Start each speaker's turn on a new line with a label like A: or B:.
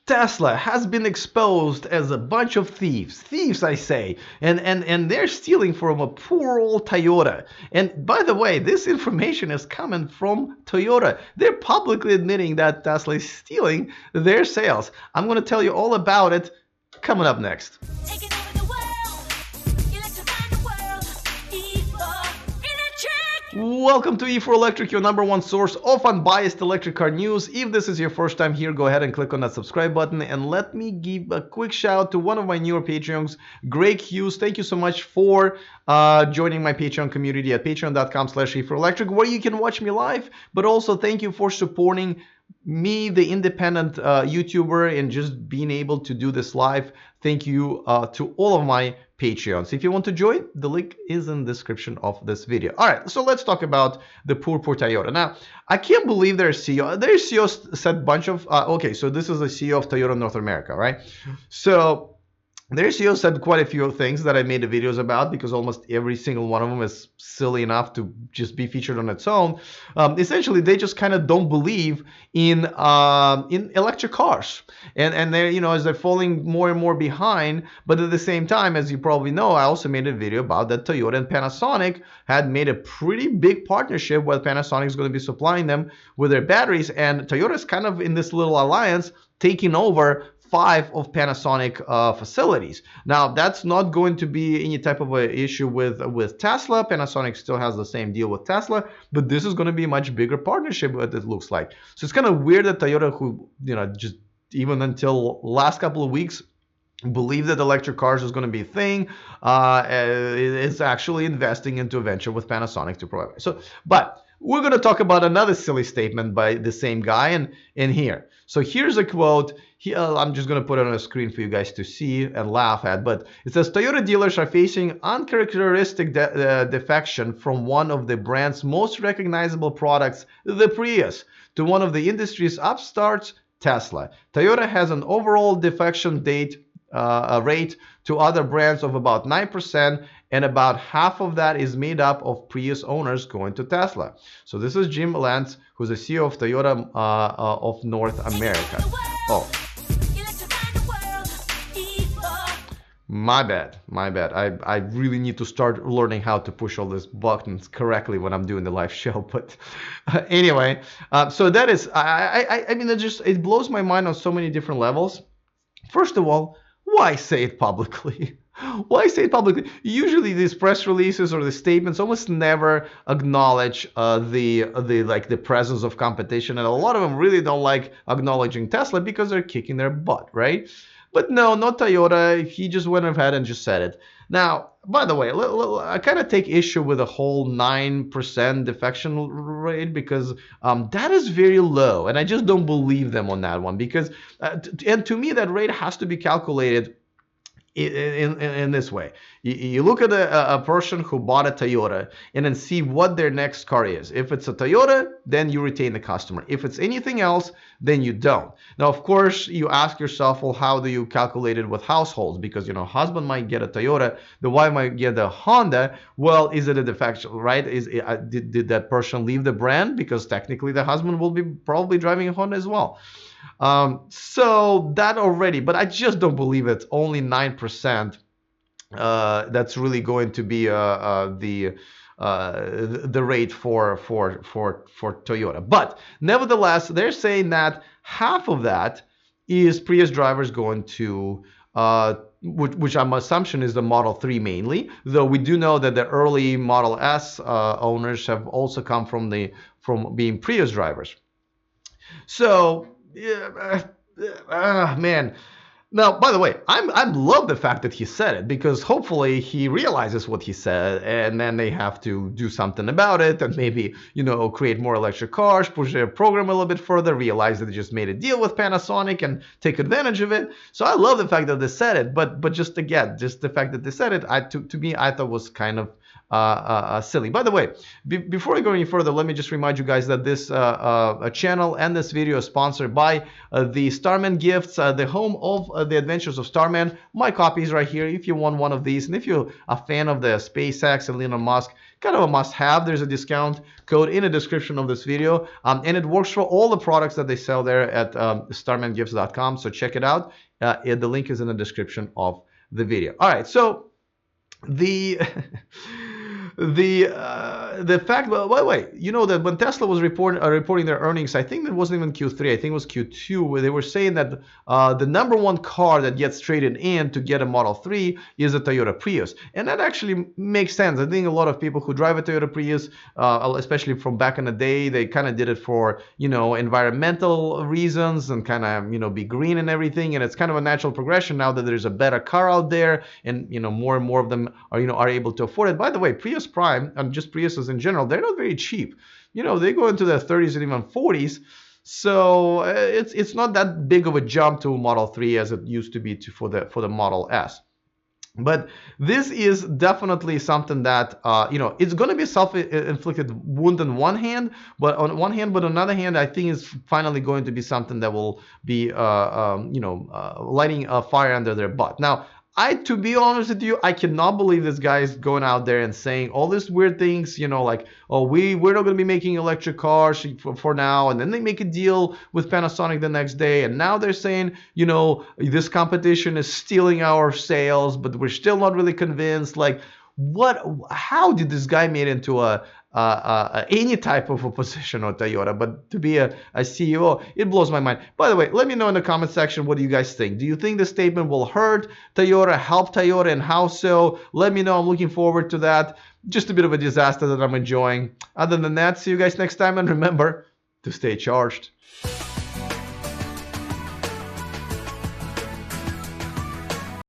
A: Tesla has been exposed as a bunch of thieves I say, and they're stealing from a poor old Toyota. And by the way, this information is coming from Toyota. They're publicly admitting that Tesla is stealing their sales. I'm going to tell you all about it coming up next. Welcome to E4Electric, your number one source of unbiased electric car news. If this is your first time here, go ahead and click on that subscribe button. And let me give a quick shout out to one of my newer Patreons, Greg Hughes. Thank you so much for joining my Patreon community at patreon.com/E4Electric, where you can watch me live. But also thank you for supporting me, the independent YouTuber, and just being able to do this live. Thank you to all of my Patreons. If you want to join, the link is in the description of this video. All right, so let's talk about the poor Toyota. Now, I can't believe their CEO said a bunch of, okay, so this is the CEO of Toyota North America, right? So their CEO said quite a few things that I made the videos about, because almost every single one of them is silly enough to just be featured on its own. Essentially, they just kind of don't believe in electric cars, and they're, as they're falling more and more behind. But at the same time, as you probably know, I also made a video about that Toyota and Panasonic had made a pretty big partnership where Panasonic is going to be supplying them with their batteries, and Toyota is kind of in this little alliance taking over 5 of Panasonic facilities. Now, that's not going to be any type of a issue with Tesla. Panasonic still has the same deal with Tesla, but this is going to be a much bigger partnership, what it looks like. So it's kind of weird that Toyota, who, just even until last couple of weeks believed that electric cars is going to be a thing, is actually investing into a venture with Panasonic to provide. So, but we're going to talk about another silly statement by the same guy in here. So here's a quote. I'm just going to put it on a screen for you guys to see and laugh at. But it says, Toyota dealers are facing uncharacteristic defection from one of the brand's most recognizable products, the Prius, to one of the industry's upstarts, Tesla. Toyota has an overall defection rate to other brands of about 9%, and about half of that is made up of Prius owners going to Tesla. So this is Jim Lantz, who's the CEO of Toyota of North America. Oh, my bad. I really need to start learning how to push all these buttons correctly when I'm doing the live show. But anyway, so that is, I mean, it blows my mind on so many different levels. First of all, why say it publicly? Why say it publicly? Usually these press releases or the statements almost never acknowledge the presence of competition, and a lot of them really don't like acknowledging Tesla because they're kicking their butt, right? But no, not Toyota. He just went ahead and just said it. Now, by the way, I kind of take issue with the whole 9% defection rate, because that is very low, and I just don't believe them on that one, because and to me that rate has to be calculated in this way. You look at a person who bought a Toyota and then see what their next car is. If it's a Toyota, then you retain the customer. If it's anything else, then you don't. Now, of course, you ask yourself, well, how do you calculate it with households? Because, husband might get a Toyota, the wife might get a Honda. Well, is it a defection, right? Did that person leave the brand? Because technically the husband will be probably driving a Honda as well. So that already, but I just don't believe it's only 9%. That's really going to be the rate for Toyota. But nevertheless, they're saying that half of that is Prius drivers going to, which I'm assumption is the Model 3 mainly, though we do know that the early Model S owners have also come from being Prius drivers. So man. Now, by the way, I love the fact that he said it, because hopefully he realizes what he said, and then they have to do something about it, and maybe, create more electric cars, push their program a little bit further, realize that they just made a deal with Panasonic and take advantage of it. So I love the fact that they said it, but just again, just the fact that they said it, to me, I thought was kind of silly. By the way, before I go any further, let me just remind you guys that this channel and this video is sponsored by the Starman Gifts, the home of the Adventures of Starman. My copy is right here if you want one of these, and if you're a fan of the SpaceX and Elon Musk, kind of a must-have. There's a discount code in the description of this video, and it works for all the products that they sell there at starmangifts.com. So check it out. The link is in the description of the video. All right, so the the fact, well, by the way, you know that when Tesla was reporting their earnings, I think it wasn't even Q3, I think it was Q2, where they were saying that the number one car that gets traded in to get a Model 3 is a Toyota Prius. And that actually makes sense. I think a lot of people who drive a Toyota Prius, especially from back in the day, they kind of did it for, you know, environmental reasons and kind of, you know, be green and everything. And it's kind of a natural progression now that there's a better car out there, and, you know, more and more of them are, you know, are able to afford it. By the way, Prius Prime and just Priuses in general, they're not very cheap. You know, they go into the 30s and even 40s. So it's not that big of a jump to Model 3 as it used to be for the Model S. But this is definitely something that, you know, it's going to be a self-inflicted wound on one hand, but on another hand, I think it's finally going to be something that will be, you know, lighting a fire under their butt. Now, to be honest with you, I cannot believe this guy is going out there and saying all these weird things, you know, like, oh, we're not going to be making electric cars for now. And then they make a deal with Panasonic the next day. And now they're saying, you know, this competition is stealing our sales, but we're still not really convinced. Like, how did this guy made into any type of a position on Toyota, but to be a CEO, it blows my mind. By the way, let me know in the comment section, what do you guys think? Do you think this statement will hurt Toyota, help Toyota, and how so? Let me know. I'm looking forward to that. Just a bit of a disaster that I'm enjoying. Other than that, see you guys next time, and remember to stay charged.